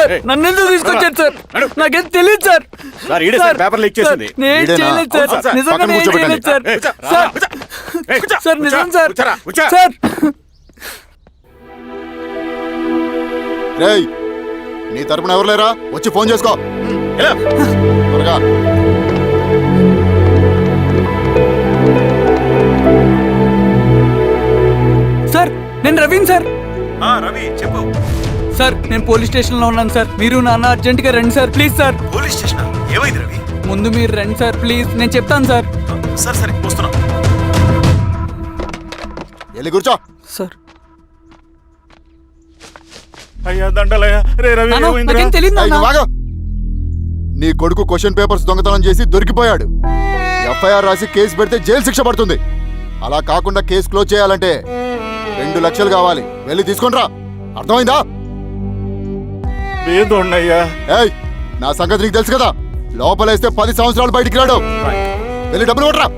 Sir నన్ను ఎందుకు తీసుకొచ్చారు సార్? నాకేం తెలియదు సార్. పేపర్ లీక్ చేసింది. నేను చేయలేదు సార్, నిజంగా నేను చేయలేదు సార్. సార్ నిజం సార్. సార్ రేయ్, నీ తరపున ఎవరు లేరా? వచ్చి ఫోన్ చేసుకో త్వరగా. సార్ నేను రవీన్ సార్. రవి చెప్పు. సార్ నేను పోలీస్ స్టేషన్ లో ఉన్నాను సార్. మీరు నాన్న అర్జెంట్ గా రండి sir, please sir. Police station ఏమైంది రవి? ముందు మీరు రండి సార్ ప్లీజ్, నేను చెప్తాను సార్. సరే వస్తున్నా. వెళ్ళి కూర్చో. సార్ అయ్యా దండలయ్యా. రే రవి నాకేం తెలియదు ఏయ్, నాన్న. నువ్వు ఆగు. నీ కొడుకు క్వశ్చన్ పేపర్స్ దొంగతనం చేసి దొరికిపోయాడు. ఎఫ్ఐఆర్ రాసి కేసు పెడితే జైలు శిక్ష పడుతుంది. అలా కాకుండా కేసు క్లోజ్ చేయాలంటే 2 లక్షలు కావాలి. వెళ్ళి తీసుకుంట్రా, అర్థమైందా? లేదోన్నయ్యా. ఏయ్, నా సంగతి నీకు తెలుసు కదా. లోపలేస్తే 10 సంవత్సరాలు బయటికి రాడు. వెళ్ళి డబ్బులు కొట్టరా.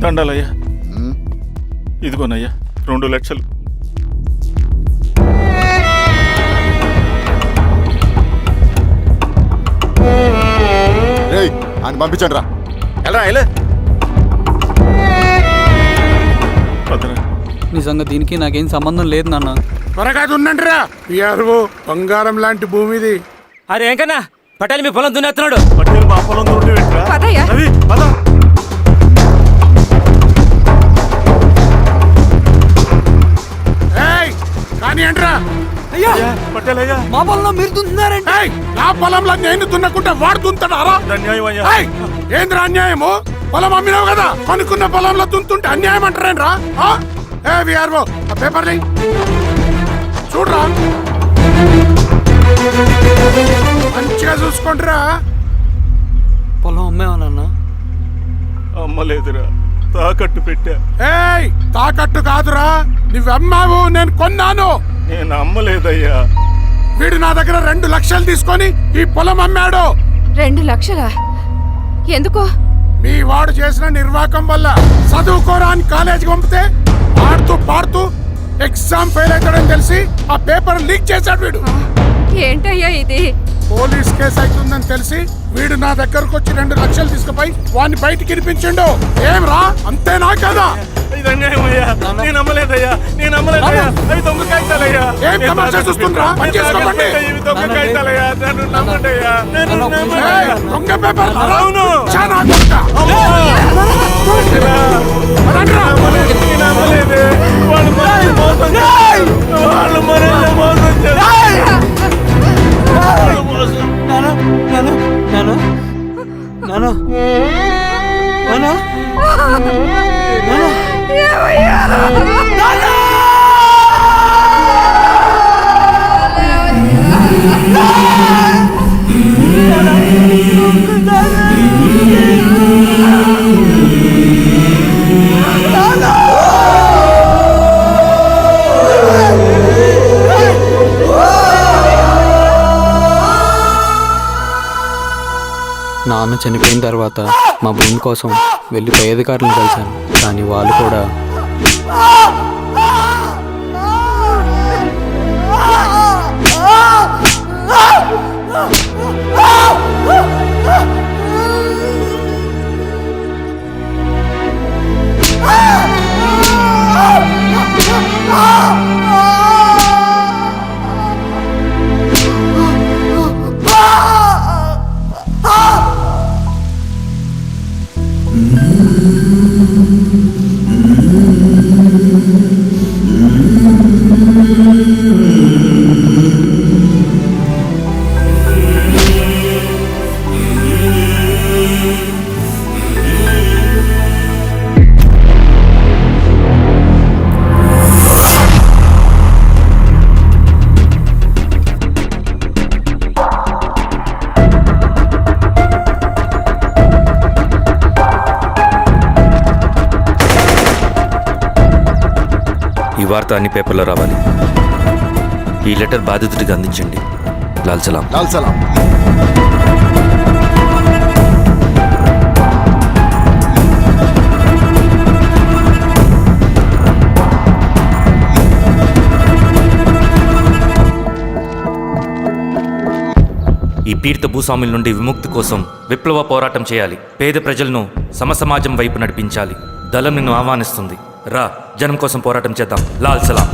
దండాలయ్యా. ఇదిగోనయ్యా 2 లక్షలు. రేయ్, ఆయన పంపించండి రా. నిజంగా దీనికి నాకేం సంబంధం లేదు నాన్న. త్వరగా దున్నండి రా. బంగారం లాంటి భూమిది. అరే ఏంకన్నా పటేల్ మీ పొలం దున్నేస్తున్నాడు. పటేల్ మా పొలం దున్నుడు ఏంట్రా? రవి పద. కానీ ఏంట్రా? అయ్యా పటేల్ అయ్యా, మా పొలంలో మీరు దున్నుతున్నారండి. నా పొలంలో నేను దున్నకుంటే వాడు దున్నుతాడా? అన్యాయం అయ్యా. ఏంద్రా అన్యాయము? పొలం అమ్మినావు కదా, కొనుక్కున్న పొలంలో దున్నుతుంటే అన్యాయం అంటారేంట్రా? విఆర్ఓ ఆ పేపర్ని చూడరా, మంచిగా చూసుకుంటారా. పొలం అమ్మేవా నాన్న? అమ్మలేదురా, తాకట్టు పెట్టా. తాకట్టు కాదురా, నువ్వు అమ్మావు, నేను కొన్నాను. నేను అమ్మలేదయ్యా. వీడు నా దగ్గర 2 లక్షలు తీసుకొని ఈ పొలం అమ్మాడు. 2 లక్షలా? ఎందుకో? మీ వాడు చేసిన నిర్వాకం వల్ల చదువుకోరా అని కాలేజీకి పంపితే ఆడుతూ పాడుతూ ఎగ్జామ్ ఫెయిల్ అవుతాడని తెలిసి ఆ పేపర్ లీక్ చేశాడు వీడు. ఏంటయ్యా ఇది? పోలీస్ కేసు అవుతుందని తెలిసి వీడు నా దగ్గరకు వచ్చి 2 లక్షలు తీసుకుపోయి వాడిని బయటికి వినిపించిండు. ఏం రా, అంతేనా కదా? ఇది అన్యాయం అయ్యా. నేను అమ్మలేదయ్యా, నేను అమ్మలేదయ్యా. అవి దొంగ కాగితాలయ్యా. ఏం తమాషా చూస్తుండ్రా? పని చేసుకోకండి. ఇవి దొంగ కాగితాలయ్యా. నన్ను నమ్మండి అయ్యా. నేను నమ్మలేదయ్యా. దొంగ పేపర్ అవును. చాలా కొత్త. నేను అమ్మలేదే. వాళ్ళు మనల్ని మోసం చేశారు. వాళ్ళు మనల్ని మోసం చేశారు. నాన్న చనిపోయిన తర్వాత మా భూమి కోసం వెళ్ళి పై అధికారులను కలిశాను, కానీ వాళ్ళు కూడా ఈ వార్త అన్ని పేపర్లో రావాలి. ఈ లెటర్ బాధితుడికి అందించండి. లాల్ సలాం. లాల్ సలాం. పీడిత భూస్వాముల నుండి విముక్తి కోసం విప్లవ పోరాటం చేయాలి. పేద ప్రజలను సమసమాజం వైపు నడిపించాలి. దళం నిన్ను ఆహ్వానిస్తుంది. రా, జనం కోసం పోరాటం చేద్దాం. లాల్ సలాం.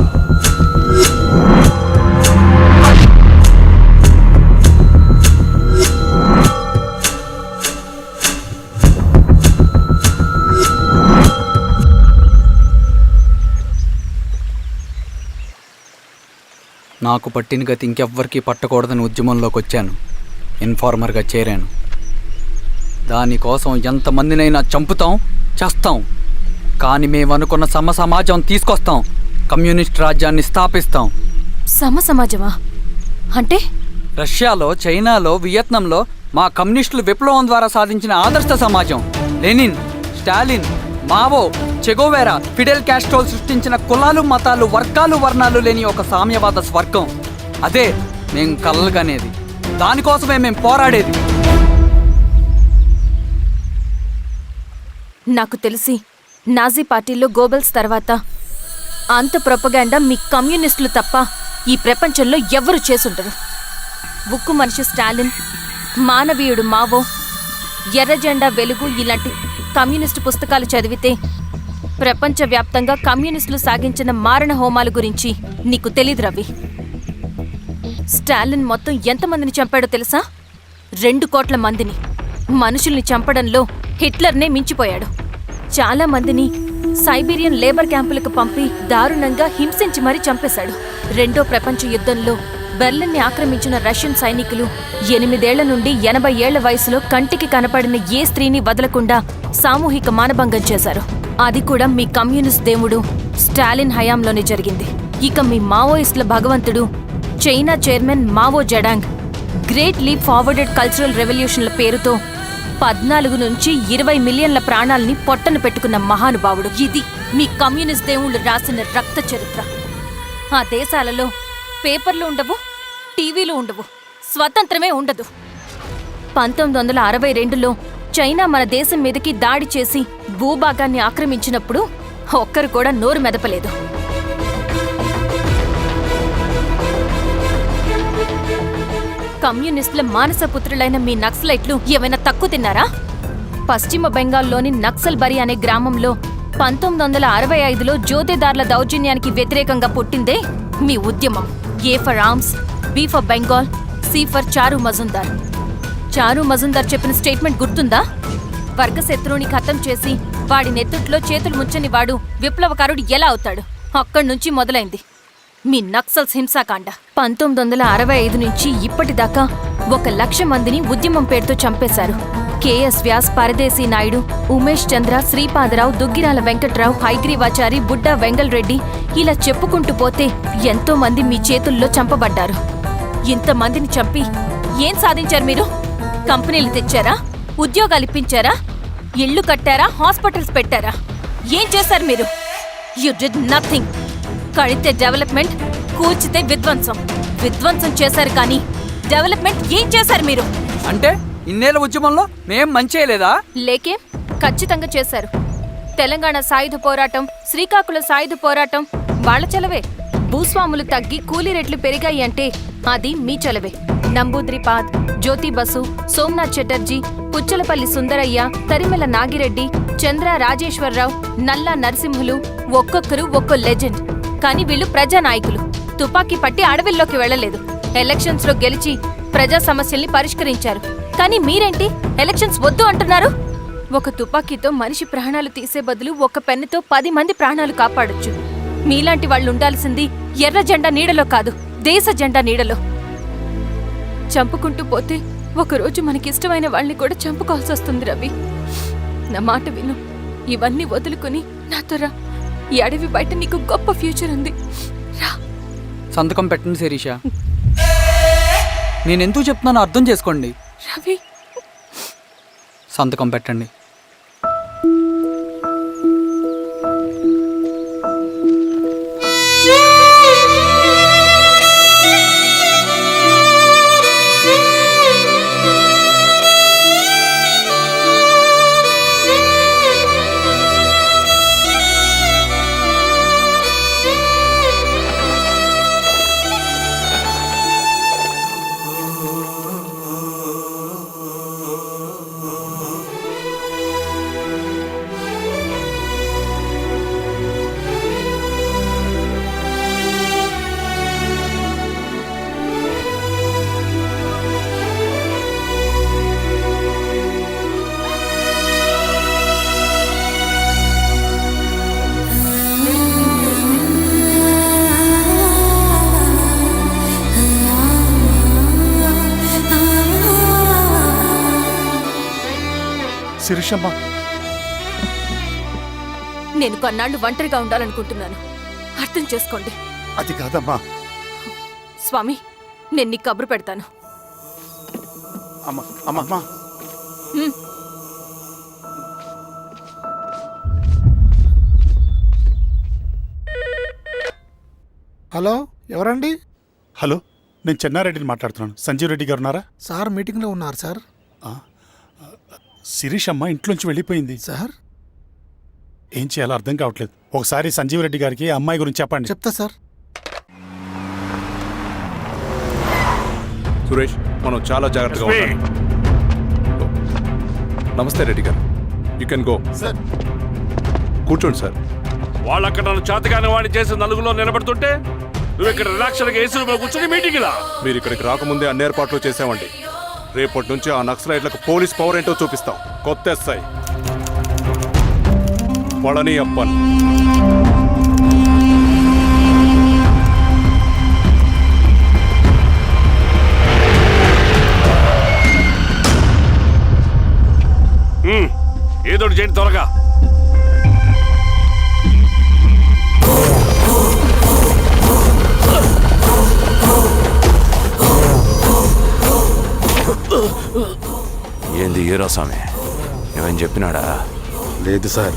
నాకు పట్టిన గతి ఇంకెవ్వరికీ పట్టకూడదని ఉద్యమంలోకి వచ్చాను. ఇన్ఫార్మర్గా చేరాను. దానికోసం ఎంతమందినైనా చంపుతాం, చేస్తాం. కానీ మేము అనుకున్న సమాజం తీసుకొస్తాం. కమ్యూనిస్ట్ రాజ్యాన్ని స్థాపిస్తాం. సమాజమా అంటే? రష్యాలో, చైనాలో, వియత్నంలో మా కమ్యూనిస్టులు విప్లవం ద్వారా సాధించిన ఆదర్శ సమాజం. Lenin, Stalin, Mao, Che Guevara, Fidel కాస్ట్రోల్ సృష్టించిన కులాలు, మతాలు, వర్గాలు, వర్ణాలు లేని ఒక సామ్యవాద స్వర్గం. అదే మేం కలలుగనేది. దానికోసమే మేం పోరాడేది. నాకు తెలిసి నాజీ పార్టీలో గోబెల్స్ తర్వాత అంత ప్రొపగాండా మీ కమ్యూనిస్టులు తప్ప ఈ ప్రపంచంలో ఎవ్వరూ చేసుండరు. ఉక్కు మనిషి స్టాలిన్, మానవీయుడు మావో, ఎర్ర జెండా వెలుగు ఇలాంటి కమ్యూనిస్టు పుస్తకాలు చదివితే ప్రపంచవ్యాప్తంగా కమ్యూనిస్టులు సాగించిన మారణ హోమాల గురించి నీకు తెలీదు రవి. స్టాలిన్ మొత్తం ఎంతమందిని చంపాడో తెలుసా? 2 కోట్ల మందిని. మనుషుల్ని చంపడంలో హిట్లర్నే మించిపోయాడు. చాలా మందిని సైబీరియన్ లేబర్ క్యాంపులకు పంపి దారుణంగా హింసించి మరీ చంపేశాడు. 2వ ప్రపంచ యుద్ధంలో బెర్లిన్ని ఆక్రమించిన రష్యన్ సైనికులు 8 ఏళ్ల నుండి 80 ఏళ్ల వయసులో కంటికి కనపడిన ఏ స్త్రీని వదలకుండా సామూహిక మానభంగం చేశారు. అది కూడా మీ కమ్యూనిస్ట్ దేవుడు స్టాలిన్ హయాంలోనే జరిగింది. ఇక మీ మావోయిస్టుల భగవంతుడు China chairman Mao Zedong great leap ఫార్వర్డెడ్ కల్చరల్ రెవల్యూషన్ల పేరుతో 14 నుంచి 20 మిలియన్ల ప్రాణాలని పొట్టన పెట్టుకున్న మహానుభావుడు. ఇది మీ కమ్యూనిస్ట్ దేవుళ్ళు రాసిన రక్త చరిత్ర. ఆ దేశాలలో పేపర్లు ఉండవు, టీవీలు ఉండవు, స్వతంత్రమే ఉండదు. 1962లో చైనా మన దేశం మీదకి దాడి చేసి భూభాగాన్ని ఆక్రమించినప్పుడు ఒక్కరు కూడా నోరు మెదపలేదు. కమ్యూనిస్టుల మానసపుత్రులైన మీ నక్సలైట్లు ఏమైనా తక్కువ తిన్నారా? పశ్చిమ బెంగాల్లోని నక్సల్ బరి అనే గ్రామంలో 1965లో జోతేదార్ల దౌర్జన్యానికి వ్యతిరేకంగా పుట్టిందే మీ ఉద్యమం. A for arms, B for Bengal, C for Charu Majumdar. చారు మజుందార్ చెప్పిన స్టేట్మెంట్ గుర్తుందా? వర్గశత్రువుని ఖతం చేసి వాడి నెత్తుట్లో చేతులు ముంచని వాడు విప్లవకారుడు ఎలా అవుతాడు? అక్కడి నుంచి మొదలైంది మీ నక్సల్స్ హింసాకాండ. 1965 నుంచి ఇప్పటిదాకా 1,00,000 మందిని ఉద్యమం పేరుతో చంపేశారు. కేఎస్ వ్యాస్, పరదేశీ నాయుడు, ఉమేష్ చంద్ర, శ్రీపాదరావు, దుగ్గిరాల వెంకట్రావు, హైగ్రీవాచారి, బుడ్డా వెంగల్ రెడ్డి ఇలా చెప్పుకుంటూ పోతే ఎంతో మంది మీ చేతుల్లో చంపబడ్డారు. ఇంతమందిని చంపి ఏం సాధించారు మీరు? కంపెనీలు తెచ్చారా? ఉద్యోగాలు ఇప్పించారా? ఇళ్లు కట్టారా? హాస్పిటల్స్ పెట్టారా? ఏం చేశారు మీరు? You did nothing. కడితే డెవలప్మెంట్, కూల్చితే విధ్వంసం. విధ్వంసం చేశారు కానీ డెవలప్మెంట్ ఏం చేశారు మీరు? అంటే ఇన్నేళ్ల ఉద్యమంలో మేం మంచేయలేదా? లేకే, ఖచ్చితంగా చేశారు. తెలంగాణ సాయుధ పోరాటం, శ్రీకాకుళం సాయుధ పోరాటం వాళ్ళ చలవే. భూస్వాములు తగ్గి కూలీ రేట్లు పెరిగాయి అంటే అది మీ చలవే. నంబూద్రిపాద్, జ్యోతి బసు, సోమనాథ్ చటర్జీ, పుచ్చలపల్లి సుందరయ్య, తరిమెల నాగిరెడ్డి, చంద్ర రాజేశ్వరరావు, నల్లా నరసింహులు ఒక్కొక్కరు ఒక్కో లెజెండ్. కానీ వీళ్ళు ప్రజానాయకులు. తుపాకీ పట్టి అడవిల్లోకి వెళ్లలేదు. ఎలక్షన్స్ లో గెలిచి ప్రజా సమస్యల్ని పరిష్కరించారు. కానీ మీరేంటి ఎలక్షన్స్ వద్దు అంటున్నారు? ఒక తుపాకీతో మనిషి ప్రాణాలు తీసే బదులు ఒక పెన్నుతో 10 మంది ప్రాణాలు కాపాడొచ్చు. మీలాంటి వాళ్ళు ఉండాల్సింది ఎర్ర జెండా నీడలో కాదు, దేశ జెండా నీడలో. చంపుకుంటూ పోతే ఒకరోజు మనకిష్టమైన వాళ్ళని కూడా చంపుకోవాల్సి వస్తుంది రవి. నా మాట విను. ఇవన్నీ వదులుకుని నాతో రా. ఈ అడవి బయట నీకు గొప్ప ఫ్యూచర్ ఉంది. రా. సంతకం పెట్టండి శిరీష. నేనెందుకు చెప్తున్నానో అర్థం చేసుకోండి. రవి, సంతకం పెట్టండి. శిరీషమ్మ, నేను కొన్నాళ్ళు ఒంటరిగా ఉండాలనుకుంటున్నాను. అర్థం చేసుకోండి. అది కాదమ్మా. స్వామి, నేను నీకు కబురు పెడతాను. అమ్మ అమ్మ అమ్మా, హ్మ్. హలో, ఎవరండి? హలో, నేను చెన్నారెడ్డిని మాట్లాడుతున్నాను. సంజీవ్ రెడ్డి గారు ఉన్నారా? సార్ మీటింగ్లో ఉన్నారు సార్. శిరీషమ్మ ఇంట్లోంచి వెళ్ళిపోయింది. సార్ ఏం చేయాలో అర్థం కావట్లేదు. ఒకసారి సంజీవ్ రెడ్డి గారికి ఆ అమ్మాయి గురించి చెప్పండి. చెప్తా సార్. సురేష్, మనం చాలా జాగ్రత్తగా ఉండాలి. నమస్తే రెడ్డి గారు, యూ కెన్ గో. సార్ కూర్చోండి సార్. వాళ్ళక్కడ నన్ను చేతగాని వాడిని చేసి నలుగులో నిలబడుతుంటే నువ్వు ఇక్కడ రిలాక్స్గా ఏసీ రూమ్లో కూర్చొని మీటింగ్ ఇలా. మీరు ఇక్కడికి రాకముందే అన్ని ఏర్పాట్లు చేసామండి. రేపటి నుంచి ఆ నక్సలైట్లకు పోలీస్ పవర్ ఏంటో చూపిస్తాం. కొత్త ఎస్ఐ పళని అప్పన్. ఏదోటి చేయండి త్వరగా. ఏంది ఈరోస్వామి, ఏమని చెప్పినాడా? లేదు సార్.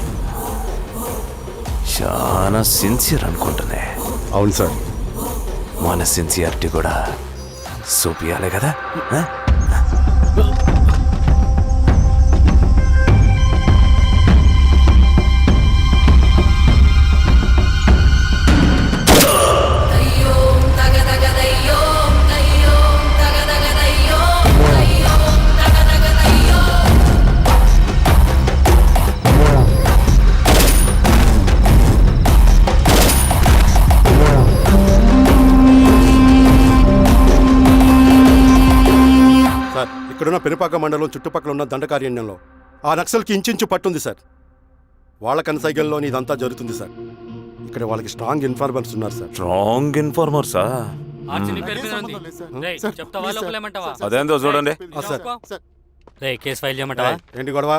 చాలా సిన్సియర్ అనుకుంటున్నా. అవును సార్. మన సిన్సియారిటీ కూడా చూపియాలి కదా. ఆ? ఇక్కడున్న పెనుపాక మండలం చుట్టుపక్కల ఉన్న దండకారణ్యంలో ఆ నక్సల్కి ఇంచుంచు పట్టుంది సార్. వాళ్ళ కనసైగల్లోని ఇదంతా జరుగుతుంది సార్. ఇక్కడ వాళ్ళకి స్ట్రాంగ్ ఇన్ఫార్మర్స్ ఉన్నారు సార్. స్ట్రాంగ్ ఇన్ఫార్మర్సా? అదేందో చూడండి. కేసు ఫైల్ చేయమంటావా? ఏంటి గొడవ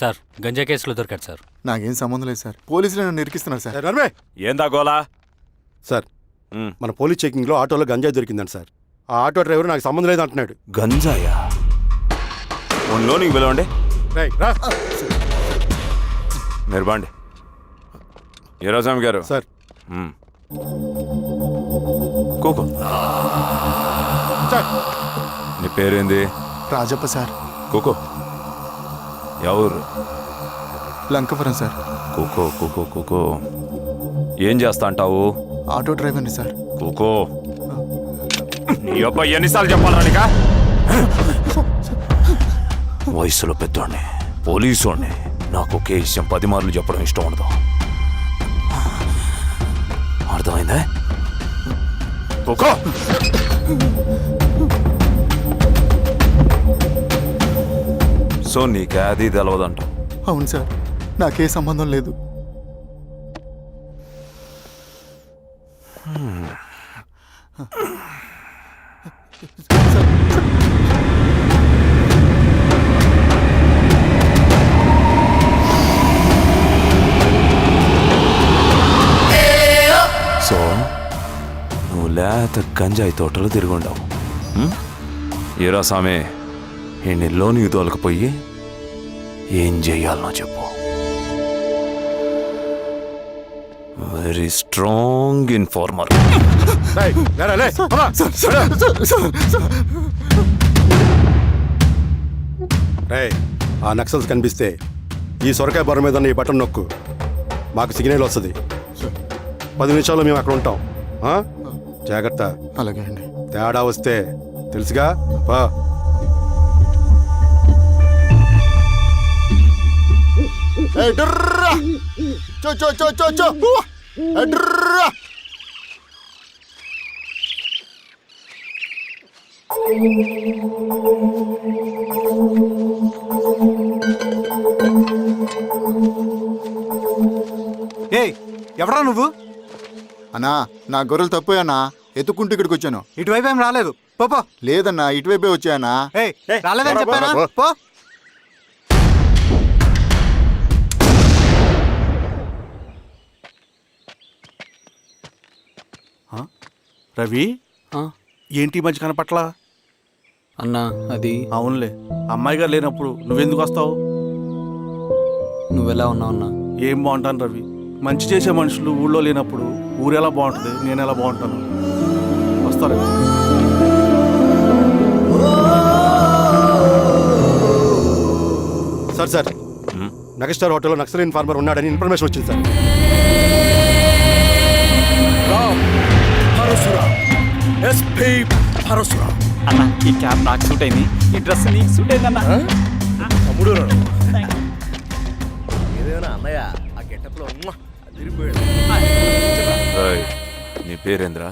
సార్, గంజా కేసులో దొరికాడు సార్. నాకేం సంబంధం లేదు సార్. పోలీసులు నన్ను నిరికిస్తున్నారు సార్. నర్మే ఏందా గోలా? సార్, మన పోలీస్ చెకింగ్లో ఆటోలో గంజాయి దొరికిందండి సార్. ఆ ఆటో డ్రైవర్ నాకు సంబంధం లేదు అంటున్నాడు. గంజాయా? ఒంట్లో నీకు పిలవండి. మీరు బాండి. ఈరోజామి గారు సార్. కూకో. నీ పేరేంది? రాజప్ప సార్. కూకో. ఎవరు? లంకపురం సార్. కూకో కూకో కూకో. ఏం చేస్తా అంటావు? ఆటో డ్రైవర్ని సార్. కూకో. నీ అబ్బాయి ఎన్నిసార్లు చెప్పాలా నీకా? వయసులో పెద్దోడిని, పోలీసోడిని, నాకు ఒకే విషయం 10 మార్లు చెప్పడం ఇష్టం ఉండదు. అర్థమైందా? కూకో. సో నీకే అది తెలవదంట? అవును సార్, నాకే సంబంధం లేదు. సో నువ్వు లేత గంజాయి తోటలో తిరుగుండవు. ఏరా సామే, ఈ నీకు తోలకపోయి ఏం చెయ్యాలనో చెప్పు. Very strong informer. ఆ నక్సల్స్ కనిపిస్తే ఈ సొరకాయ బొర మీద ఉన్న ఈ బటన్ నొక్కు, మాకు సిగ్నల్ వస్తుంది. 10 నిమిషాల్లో మేము అక్కడ ఉంటాం. జాగ్రత్త. అలాగే అండి. తేడా వస్తే తెలుసుగా. ఎవరా నువ్వు? అన్నా, నా గొర్రెలు తప్పోయన్నా, ఎత్తుకుంటూ ఇక్కడికి వచ్చాను. ఇటువైపు ఏం రాలేదు. పో. లేదన్నా, ఇటువైపే వచ్చాయన్నా. రాలేదని చెప్పానా? పో. రవి ఆ, ఏంటి ఈ మధ్య కనపట్ల? అన్నా అది అవునులే, అమ్మాయి గారు లేనప్పుడు నువ్వెందుకు వస్తావు? నువ్వెలా ఉన్నావు అన్నా? ఏం బాగుంటాను రవి, మంచి చేసే మనుషులు ఊళ్ళో లేనప్పుడు ఊరు ఎలా బాగుంటుంది, నేను ఎలా బాగుంటాను? వస్తారా? సార్ నగస్టార్ హోటల్లో నక్సల్ ఇన్ఫార్మర్ ఉన్నాడని ఇన్ఫర్మేషన్ వచ్చింది సార్. అన్న ఈ క్యాప్ నాకు సూట్ అయింది, ఈ డ్రెస్ నీకు సూట్ అయింది అన్న. నీ పేరేంద్రా?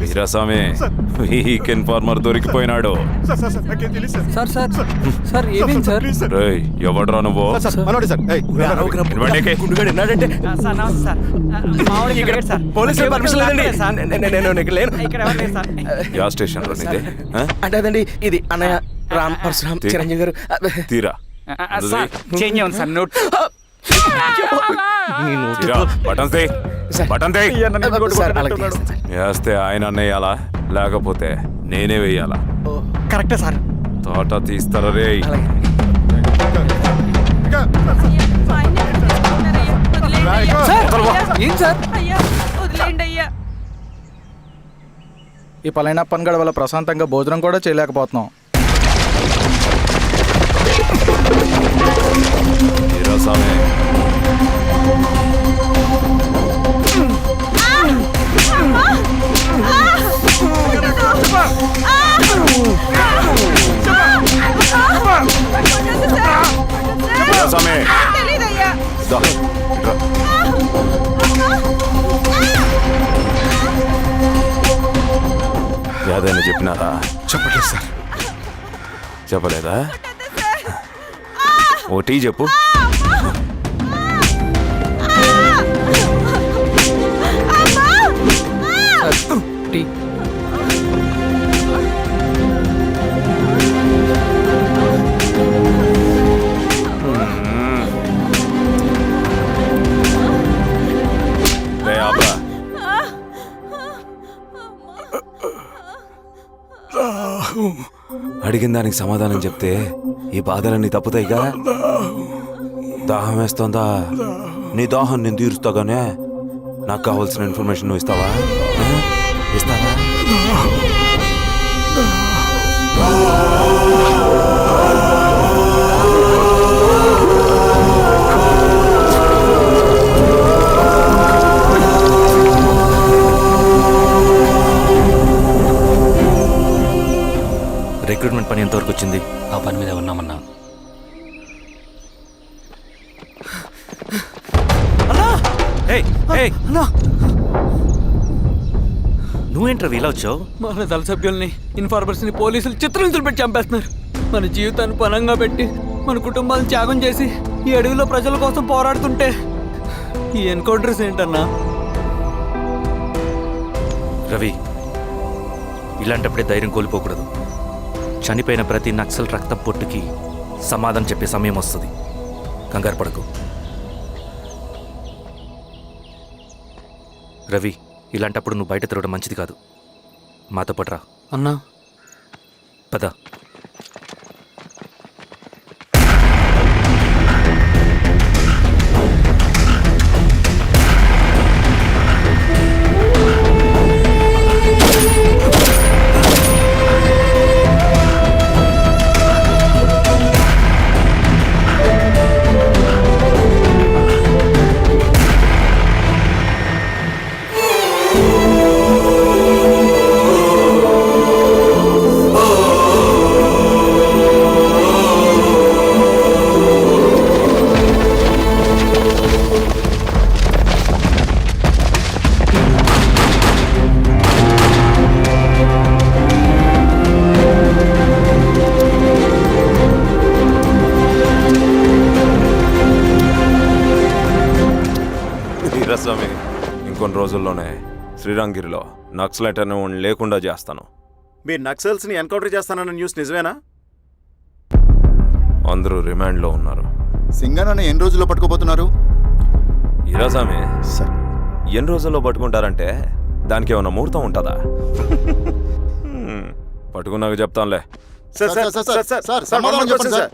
వీరాస్వామి, వీక్ ఇన్ఫార్మర్ దొరికిపోయినాడు. సార్ సార్ సార్ ఏమేం సార్? రేయ్, ఎవడ్రా నువ్వు? మనోడి సార్. ఏయ్, ఇవ్వండి. యా స్టేషన్ లో నీది? ఆ? అంటే అదండి ఇది అన్నయ్య రామ్ పరశురామ్ చిరంజీవి గారు. తీరా చేంజ్ ఉంది సార్ నోట్. తీరా, బటన్ తీ, బటన్ తీ. సార్ అలాగే చేస్తాను సార్. వేస్తే ఆయన వేయాలా, లేకపోతే నేనే వేయాలా? కరెక్టే సార్. తోట తీస్తారా రే? ఏం సార్? ఈ పళనియప్పన్ గడ వల్ల ప్రశాంతంగా భోజనం కూడా చేయలేకపోతున్నాం. వీరాస్వామి, వీరాస్వామి, దా, ఇట్రా. ఏదైనా చెప్పినారా? చెప్పట్లేదు సార్. చెప్పలేదా? ఓ టీ చెప్పు. టీ. రే ఆపరా. అడిగిన దానికి సమాధానం చెప్తే ఈ బాధలన్నీ తప్పుతాయిగా. దాహం వేస్తోందా? నీ దాహం నేను తీరుస్తాగానే నాకు కావాల్సిన ఇన్ఫర్మేషన్ నువ్వు ఇస్తావా? ఇస్తావా? రిక్రూట్మెంట్ పని ఎంతవరకు వచ్చింది? ఆ పని మీద ఉన్నామన్నా. నువ్వేంట్రా ఇలా వచ్చావు? మన దళ సభ్యుల్ని, ఇన్ఫార్మర్స్ ని పోలీసులు చిత్రహింసలు పెట్టి చంపేస్తున్నారు. మన జీవితాన్ని పనంగా పెట్టి మన కుటుంబాలను త్యాగం చేసి ఈ అడవిలో ప్రజల కోసం పోరాడుతుంటే ఈ ఎన్కౌంటర్స్ ఏంటన్నా? రవి, ఇలాంటప్పుడే ధైర్యం కోల్పోకూడదు. చనిపోయిన ప్రతి నక్సల్ రక్తం పొట్టుకి సమాధానం చెప్పే సమయం వస్తుంది. కంగారు పడకు రవి. ఇలాంటప్పుడు నువ్వు బయట తిరగడం మంచిది కాదు. మాతో పట్రా అన్నా. పద. వీరాస్వామి, ఇంకొన్ని రోజుల్లోనే శ్రీరంగిరిలో నక్సలైట్ అనే వాడిని లేకుండా చేస్తాను. మీరు నక్సల్స్ ని ఎన్కౌంటర్ చేస్తానన్న న్యూస్ నిజమేనా? అందరూ రిమాండ్లో ఉన్నారు. సింగనన్న ఎన్ని రోజుల్లో పట్టుకోబోతున్నారు? ఈరోజామే సార్ ఎన్ని రోజుల్లో పట్టుకుంటారంటే దానికి ఏమన్నా ముహూర్తం ఉంటుందా? పట్టుకున్నాక చెప్తాంలే. సమాధానం చెప్పండి సార్.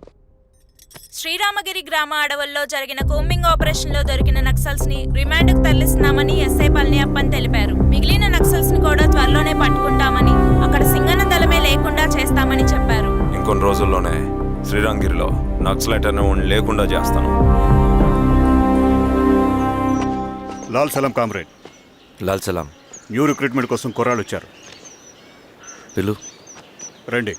శ్రీరామగిరి గ్రామ అడవుల్లో జరిగిన కూంబింగ్ ఆపరేషన్ లో దొరికిన నక్సల్స్ ని రిమాండ్ కు తరలిస్తున్నామని ఎస్ఐ పళనియప్పన్ తెలిపారు. మిగిలిన నక్సల్స్ ని కూడా త్వరలోనే పట్టుకుంటామని, అక్కడ సింగన్న దళమే లేకుండా చేస్తామని చెప్పారు. ఇంకొన్ని రోజుల్లోనే శ్రీరంగిరిలో నక్సలైట్ అనే లేకుండా చేస్తాను. లాల్ సలాం కామ్రేడ్. లాల్ సలాం. న్యూ రిక్రూట్మెంట్ కోసం కుర్రాళ్ళు వచ్చారు. పిలు. రండి.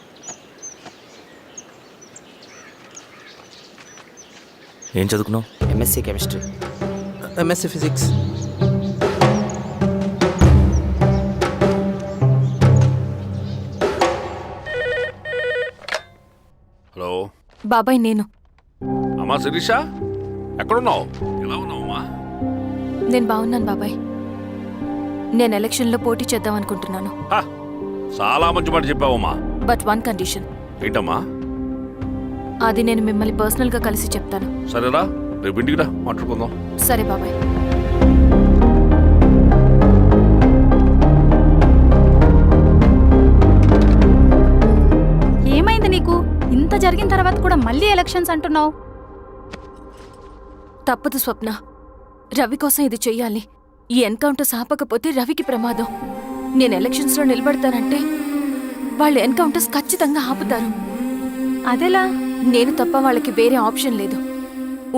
ఏం చదువుకున్నావు? MSc chemistry, MSc physics. Hello బాబాయ్, నేను అమ్మా శిరీష, ఎక్కడున్నావు? ఎలా ఉన్నావమ్మా? నేను బాగున్నాను బాబాయ్. నేను ఎలక్షన్లో పోటీ చేద్దాం అనుకుంటున్నాను. హా, చాలా మంచి మాట చెప్పావమ్మా. But one condition. ఏంటమ్మా? అది నేను మిమ్మల్ని పర్సనల్గా కలిసి చెప్తాను. సరేరా, రేపు ఇంటికి రా, మాట్లాడుకుందాం. సరే బాబాయ్. ఏమైంది నీకు? ఇంత జరిగిన తర్వాత కూడా మళ్ళీ ఎలక్షన్స్ అంటున్నావు? తప్పదు స్వప్న, రవి కోసం ఇది చెయ్యాలి. ఈ ఎన్కౌంటర్స్ ఆపకపోతే రవికి ప్రమాదం. నేను ఎలక్షన్స్లో నిలబడతానంటే వాళ్ళు ఎన్కౌంటర్స్ ఖచ్చితంగా ఆపుతారు. అదెలా? నేను తప్ప వాళ్ళకి వేరే ఆప్షన్ లేదు.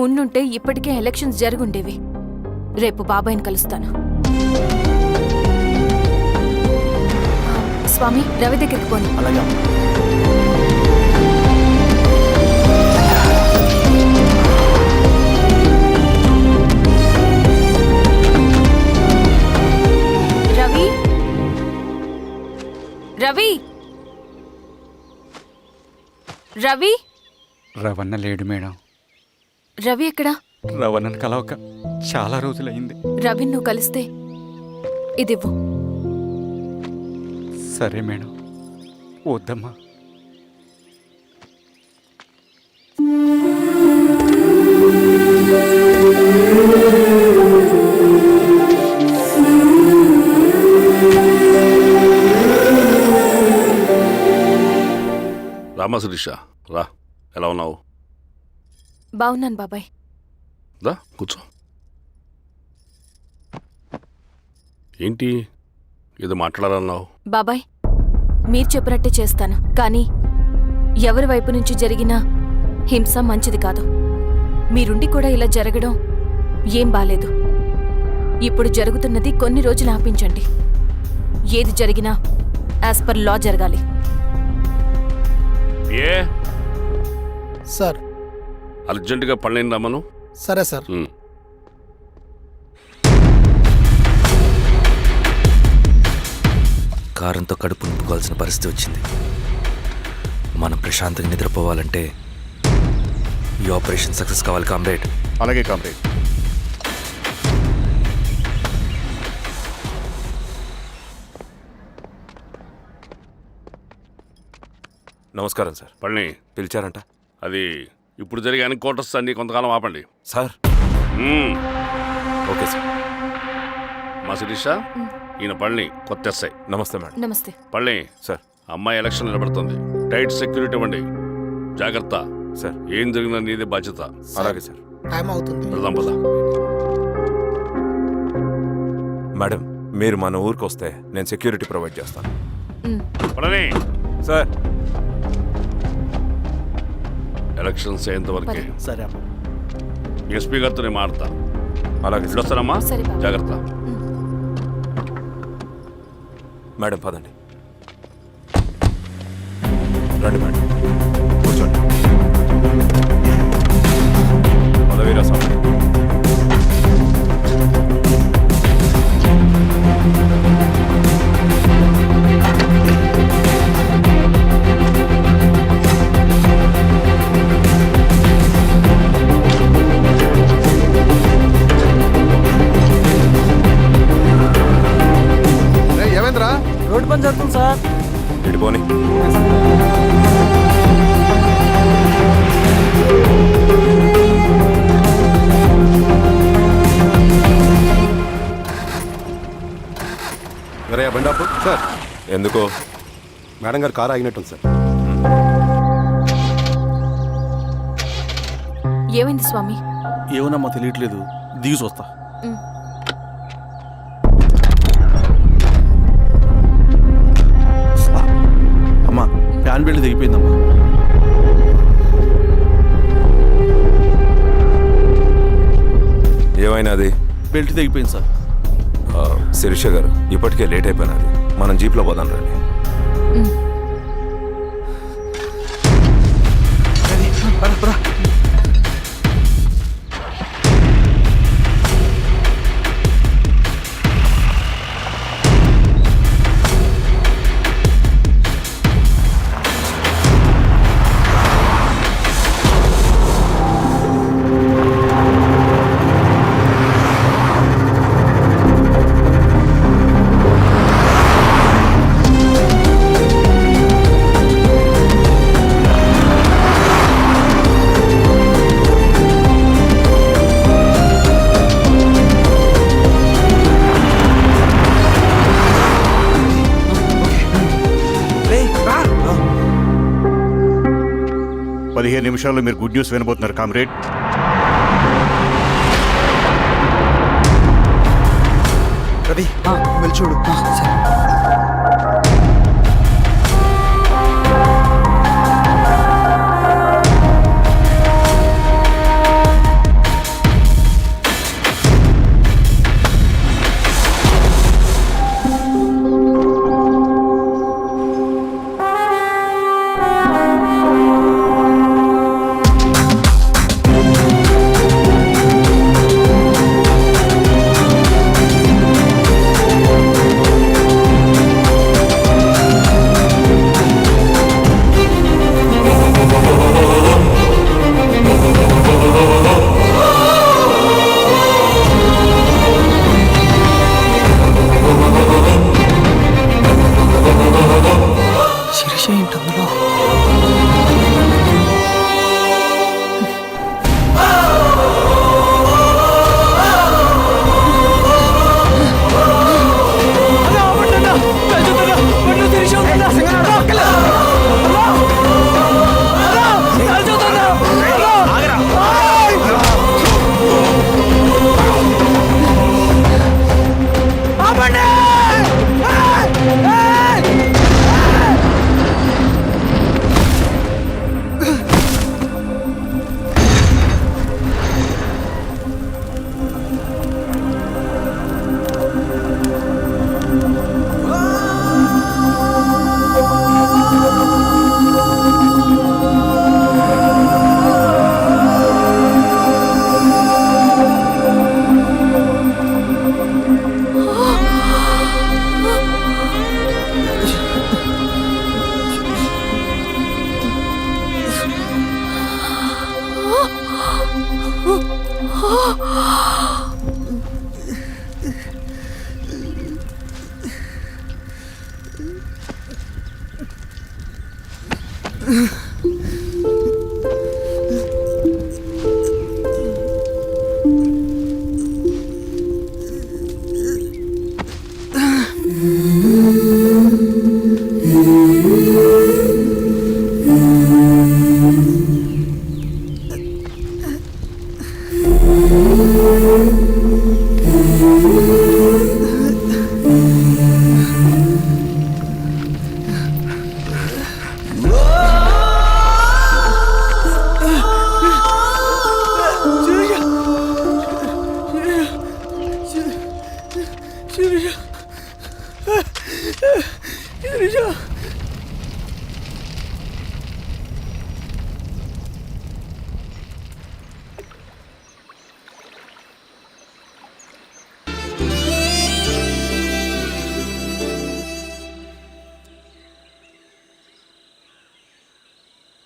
ఉండుంటే ఇప్పటికే ఎలక్షన్స్ జరుగుండేవి. రేపు బాబాయ్ని కలుస్తాను. స్వామి, రవి దగ్గరికి పోను. అలాగే. రవి, రవి, రవి. రవణ లేడు మేడం. రవి ఎక్కడా? రవణను కలవక చాలా రోజులైంది. రవి నువ్వు కలిస్తే ఇదివ్వు. సరే మేడం. వద్దమ్మా. రామా శిరీష, రా. ఎలా ఉన్నావు? బాగున్నాను బాబాయ్. దా కూర్చో. ఏంటి ఏదో మాట్లాడాలన్నావు? బాబాయ్, మీరు చెప్పినట్టే చేస్తాను. కానీ ఎవరి వైపు నుంచి జరిగిన హింస మంచిది కాదు. మీరుండి కూడా ఇలా జరగడం ఏం బాలేదు. ఇప్పుడు జరుగుతున్నది కొన్ని రోజులు ఆపించండి. ఏది జరిగినా యాజ్ పర్ లా జరగాలి. ఏ సార్. అర్జెంటుగా పళ్ళని రమ్మను. సరే సార్. కారంతో కడుపు నింపుకోవాల్సిన పరిస్థితి వచ్చింది. మనం ప్రశాంతంగా నిద్రపోవాలంటే ఈ ఆపరేషన్ సక్సెస్ కావాలి కామ్రేడ్. అలాగే కామ్రేడ్. నమస్కారం సార్. పళ్ళని పిలిచారంట? అది ఇప్పుడు జరిగే ఎన్కౌంటర్స్ అన్ని కొంతకాలం ఆపండి సార్. Okay sir. మా శిరీష, ఈయన పళ్ళని కొత్త ఎస్ఐ. నమస్తే మేడం. నమస్తే. పళ్ళని సార్. అమ్మాయి ఎలక్షన్ నిలబడుతుంది. టైట్ సెక్యూరిటీ ఇవ్వండి. జాగ్రత్త సార్. ఏం జరిగినా నీదే బాధ్యత. అలాగే సార్. టైం అవుతుంది. వెళ్దాం పద. మేడం, మీరు మన ఊరికి వస్తే నేను సెక్యూరిటీ ప్రొవైడ్ చేస్తాను. పళ్ళని సార్. ఎలక్షన్స్ అయ్యేంతవరకే. సరే అమ్మా. ఎస్పీ గారితో నేను మారుతా. అలాగే సార్. వస్తానమ్మా. సరే బాబు. జాగ్రత్త. మేడం పదండి. రండి మేడం, కూర్చోండి. పదవీరా స్వామి. ఏమైందిరా? రోడ్డు పని జరుగుతుంది సార్. ఇడిపోని. బండాపు సార్. ఎందుకో మేడం గారు కారు ఆగినట్టుంది సార్. ఏమైంది స్వామి? ఏమోనమ్మా తెలియట్లేదు, దిగి చూస్తా. అమ్మా ఫ్యాన్ బెల్ట్ దిగిపోయిందమ్మా. ఏమైనాది? బెల్ట్ దిగిపోయింది సార్. శిరీష గారు, ఇప్పటికే లేట్ అయిపోయినది, మనం జీప్లో పోదాం రండి. నిమిషాల్లో మీరు గుడ్ న్యూస్ వినబోతున్నారు కామ్రేడ్. రవి వెళ్ళి చూడు.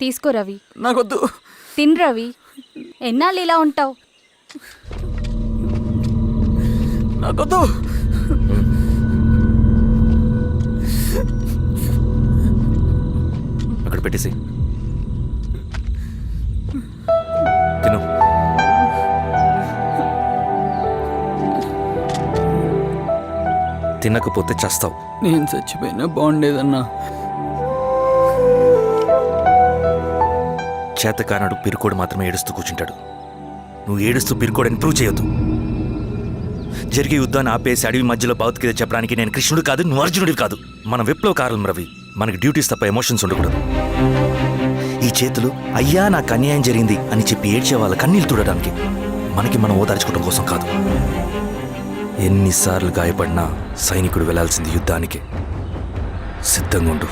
తీసుకో రవి. నాకొద్దు. తిన్ రవి, ఎన్నాళ్ళు ఇలా ఉంటావు? నాకొద్దు. అక్కడ పెట్టేసి తిను. తినకపోతే చస్తావు. నేను చచ్చిపోయినా బాగుండేదన్నా. చేతకానడు పిరుకోడు మాత్రమే ఏడుస్తూ కూర్చుంటాడు. నువ్వు ఏడుస్తూ పిరుకోడని ప్రూవ్ చేయొద్దు. జరిగే యుద్ధాన్ని ఆపేసి అడవి మధ్యలో భౌతికత చెప్పడానికి నేను కృష్ణుడు కాదు, నువ్వు అర్జునుడివి కాదు. మన విప్లవకారులం రవి. మనకి డ్యూటీస్ తప్ప ఎమోషన్స్ ఉండకూడదు. ఈ చేతులు అయ్యా నాకు అన్యాయం జరిగింది అని చెప్పి ఏడ్చే వాళ్ళ కన్నీళ్ళు తుడడానికి, మనకి మనం ఓదార్చుకోవడం కోసం కాదు. ఎన్నిసార్లు గాయపడినా సైనికుడు వెళ్లాల్సింది యుద్ధానికి. సిద్ధంగా ఉండు.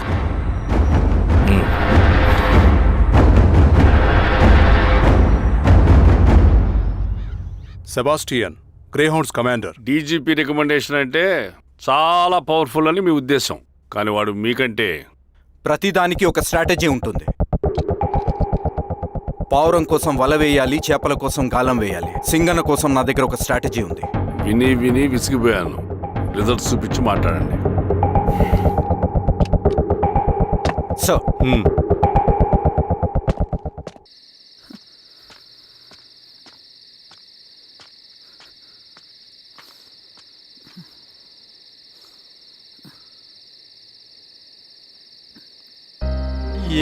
Sebastian, Greyhounds commander. DGP recommendation అంటే చాలా పవర్ఫుల్ అని మీ ఉద్దేశం, కానీ వాడు మీకంటే ప్రతిదానికి ఒక స్ట్రాటజీ ఉంటుంది. పావురం కోసం వల వేయాలి, చేపల కోసం గాలం వేయాలి. సింగన కోసం నా దగ్గర ఒక స్ట్రాటజీ ఉంది. విని విని విసిగిపోయాను. రిజల్ట్స్ చూపించి మాట్లాడండి. సో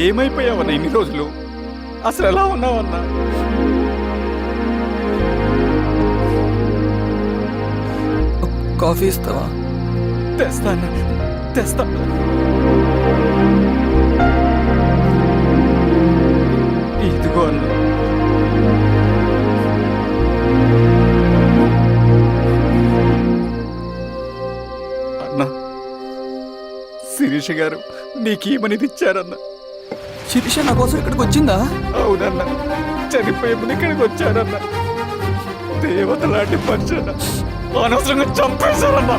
ఏమైపోయావన్నా ఇన్ని రోజులు? అసలు ఎలా ఉన్నావన్నా? కాఫీ ఇస్తావా? తెస్తాను. ఇదిగో అన్న. అన్నా, శిరీష గారు నీకేమనిది ఇచ్చారన్న. శిరీష నా కోసం ఇక్కడికి వచ్చిందా? అవునన్న, చనిపోయే ముందు ఇక్కడికి వచ్చారన్న. దేవత లాంటి మనిషి అనవసరంగా చంపేశారన్న.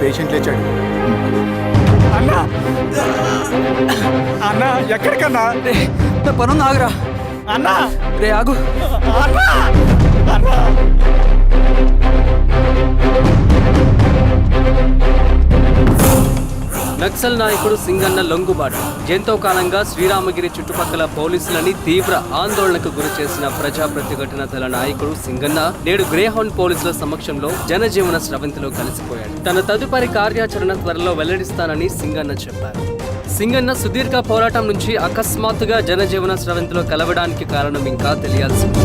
పేషెంట్ లేచాడు. అన్నా అన్నా ఎక్కడికన్నా? నా పనుంది, ఆగురా. అన్నా రే ఆగు. అన్నా అన్నా నక్సల్ నాయకుడు సింగన్న లొంగుబాటు ఎంతో కాలంగా శ్రీరామగిరి చుట్టుపక్కల పోలీసులని తీవ్ర ఆందోళనకు గురి చేసిన ప్రజా ప్రతిఘటన దళ నాయకుడు సింగన్న నేడు గ్రేహౌండ్ పోలీసుల సమక్షంలో జనజీవన స్రవంతిలో కలిసిపోయాడు. తన తదుపరి కార్యాచరణ త్వరలో వెల్లడిస్తానని సింగన్న చెప్పారు. సింగన్న సుదీర్ఘ పోరాటం నుంచి అకస్మాత్తుగా జనజీవన స్రవంతిలో కలవడానికి కారణం ఇంకా తెలియాల్సింది.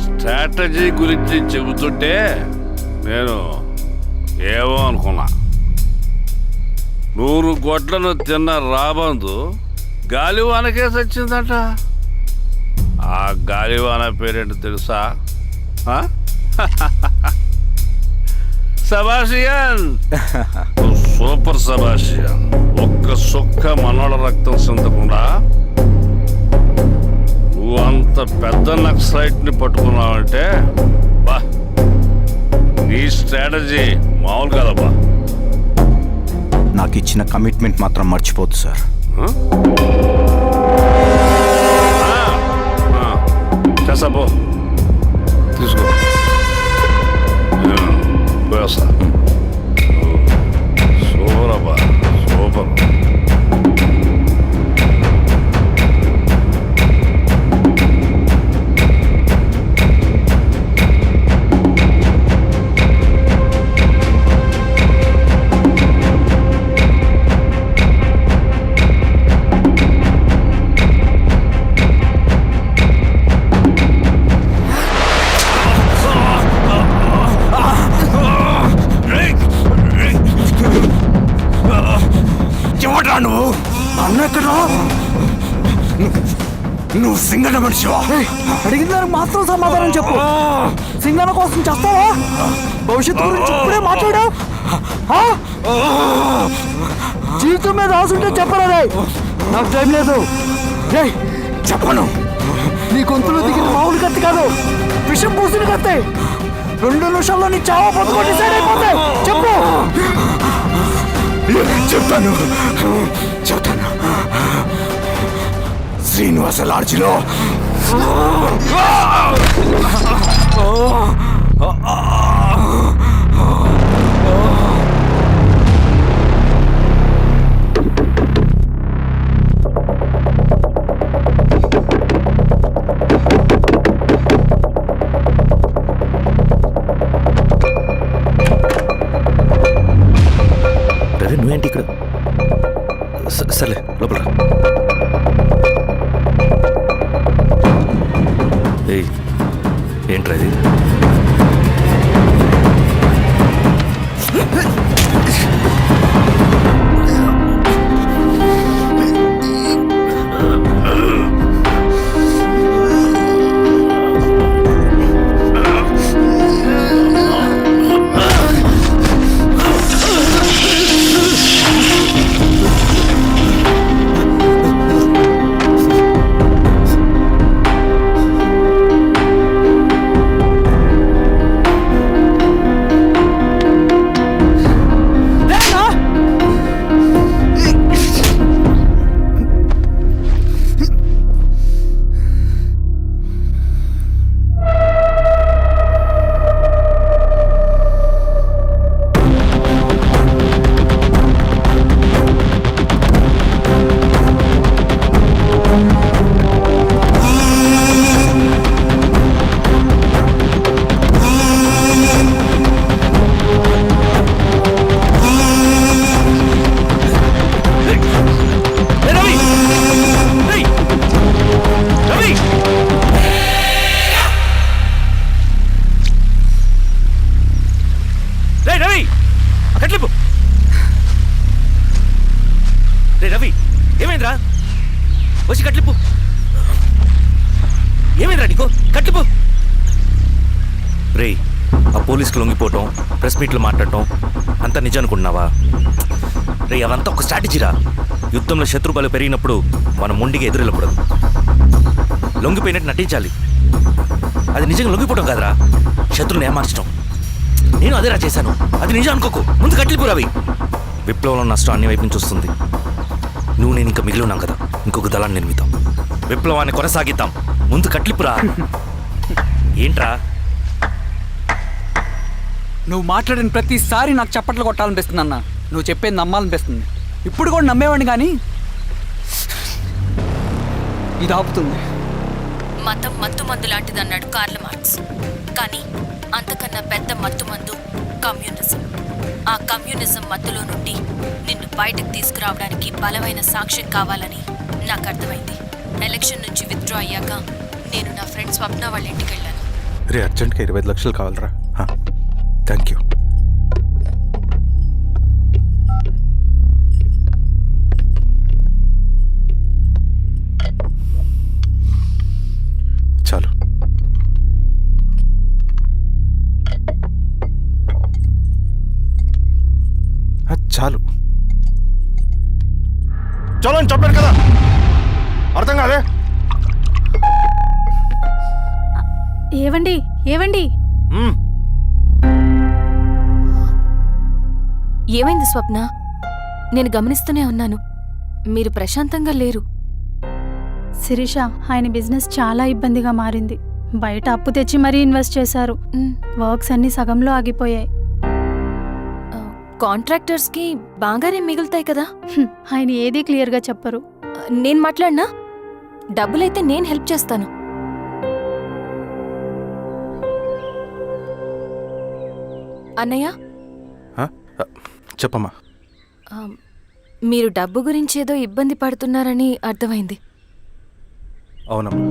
స్ట్రాటజీ గురించి చెబుతుంటే నేను ఏమో అనుకున్నా. 100 గొడ్లను తిన్న రాబందు గాలివానకే సచ్చిందట. ఆ గాలివాన పేరేంటో తెలుసా? సబాషియన్, సూపర్ సబాషియన్. ఒక్క సుక్క మనోళ్ళ రక్తం సిందకుండా నువ్వు అంత పెద్ద నక్సలైట్ని పట్టుకున్నావంటే బా, నీ స్ట్రాటజీ మామూలు కాదబ్బా. నాకు ఇచ్చిన కమిట్మెంట్ మాత్రం మర్చిపోద్దు సార్. చేసాబో, తీసుకో. వేస్తా. సూపర్ అబ్బా, సూపర్. నువ్వు అన్నెక్కడ? నువ్వు సింగన్న మనిషివా? అడిగిన దానికి మాత్రం సమాధానం చెప్పు. సింగన్న కోసం చేస్తావా? భవిష్యత్తు గురించి ఇప్పుడే మాట్లాడా? జీవితం మీద రాసుంటే చెప్పరా? నాకు టైం లేదు. చెప్పను. నీ గొంతులో దిగిన మామూలు కత్తి కాదు, విషం పూసిన కత్తి. 2 నిమిషాల్లో నీ చావా బతుకో డిసైడ్ అయిపోతాయి. చెప్పు. చెప్తాను. శ్రీనివాస లాడ్జిలో నువ్వేంటి ఇక్కడ? సర్లే లోపల. ఏంట్రా ఇది? రవి, ఏమైందిరా? వచ్చి కట్లిప్పు. ఏమైందిరా నీకు? కట్లిప్పు. రే, ఆ పోలీసులు లొంగిపోవటం, ప్రెస్ మీట్లు మాట్లాడటం అంతా నిజం అనుకుంటున్నావా? రే, అవంతా ఒక స్ట్రాటజీరా. యుద్ధంలో శత్రుబలు పెరిగినప్పుడు మనం మొండిగా ఎదురెళ్ళకూడదు, లొంగిపోయినట్టు నటించాలి. అది నిజంగా లొంగిపోవడం కాదురా, శత్రువుని ఏమార్చడం. నేను అదేరా చేశాను. అది నిజం అనుకోకు. ముందు కట్టిలిపురా అవి. విప్లవంలో నష్టం అన్ని వైపు నుంచి వస్తుంది. నువ్వు నేను ఇంకా మిగిలి ఉన్నాం కదా, ఇంకొక దళాన్ని నిర్మిద్దాం, విప్లవాన్ని కొనసాగిద్దాం. ముందు కట్లిపురా. ఏంట్రా నువ్వు మాట్లాడిన ప్రతిసారి నాకు చప్పట్లు కొట్టాలనిపిస్తుంది అన్న. నువ్వు చెప్పేది నమ్మాలనిపిస్తుంది. ఇప్పుడు కూడా నమ్మేవాడిని కానీ ఇది ఆపుతుంది. మతం మత్తుమందు లాంటిదన్నాడు కార్ల్ మార్క్స్. కానీ అంతకన్నా పెద్ద మత్తుమందు కమ్యూనిజం. ఆ కమ్యూనిజం మత్తులో నుండి నిన్ను బయటకు తీసుకురావడానికి బలమైన సాక్ష్యం కావాలని నాకు అర్థమైంది. ఎలక్షన్ నుంచి విత్డ్రా అయ్యాక నేను నా ఫ్రెండ్ స్వప్న వాళ్ళ ఇంటికి వెళ్ళాను. రే అర్జెంట్గా 25 లక్షలు కావాలరా. Thank you. చాలు. చాలు. చలో అని చెప్పాను కదా, అర్థం కాదే. ఏవండి ఏవండి ఏమైంది స్వప్న? నేను గమనిస్తూనే ఉన్నాను, మీరు ప్రశాంతంగా లేరు. శిరీష, ఆయన బిజినెస్ చాలా ఇబ్బందిగా మారింది. బయట అప్పు తెచ్చి మరీ ఇన్వెస్ట్ చేశారు. వర్క్స్ అన్ని సగంలో ఆగిపోయాయి. కాంట్రాక్టర్స్కి బాగానే మిగులుతాయి కదా. ఆయన ఏదీ క్లియర్గా చెప్పరు. నేను మాట్లాడినా డబ్బులైతే నేను హెల్ప్ చేస్తాను. అన్నయ్య, చెప్పమ్మా. మీరు డబ్బు గురించి ఏదో ఇబ్బంది పడుతున్నారని అర్థమైంది. అవునమ్మా,